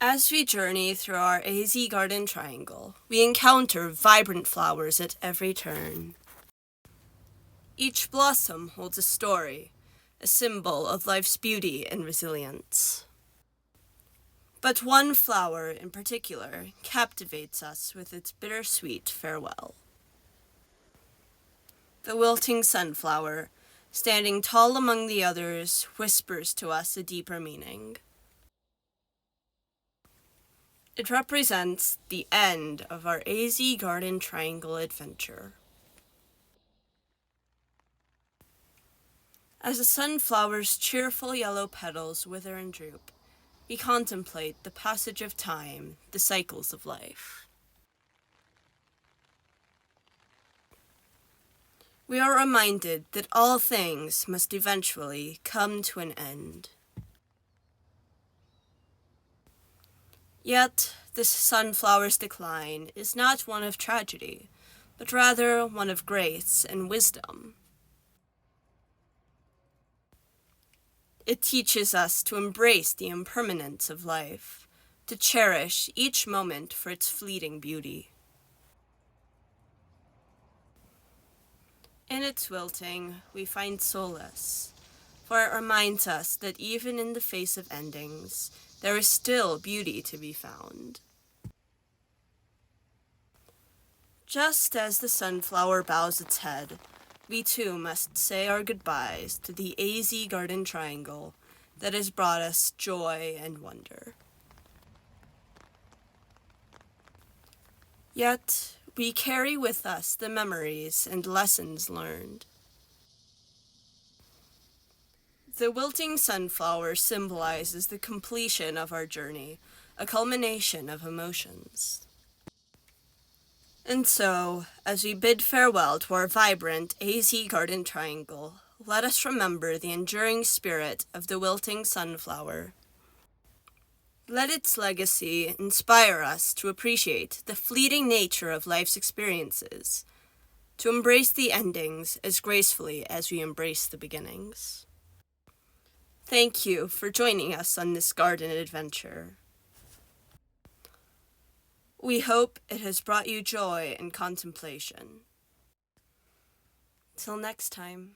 As we journey through our AZ garden triangle, we encounter vibrant flowers at every turn. Each blossom holds a story, a symbol of life's beauty and resilience. But one flower in particular captivates us with its bittersweet farewell. The wilting sunflower, standing tall among the others, whispers to us a deeper meaning. It represents the end of our AZ Garden Triangle adventure. As the sunflower's cheerful yellow petals wither and droop, we contemplate the passage of time, the cycles of life. We are reminded that all things must eventually come to an end. Yet, this sunflower's decline is not one of tragedy, but rather one of grace and wisdom. It teaches us to embrace the impermanence of life, to cherish each moment for its fleeting beauty. In its wilting, we find solace, for it reminds us that even in the face of endings, there is still beauty to be found. Just as the sunflower bows its head, we too must say our goodbyes to the AZ Garden Triangle that has brought us joy and wonder. Yet, we carry with us the memories and lessons learned. The wilting sunflower symbolizes the completion of our journey, a culmination of emotions. And so, as we bid farewell to our vibrant AZ Garden Triangle, let us remember the enduring spirit of the wilting sunflower. Let its legacy inspire us to appreciate the fleeting nature of life's experiences, to embrace the endings as gracefully as we embrace the beginnings. Thank you for joining us on this garden adventure. We hope it has brought you joy and contemplation. Till next time.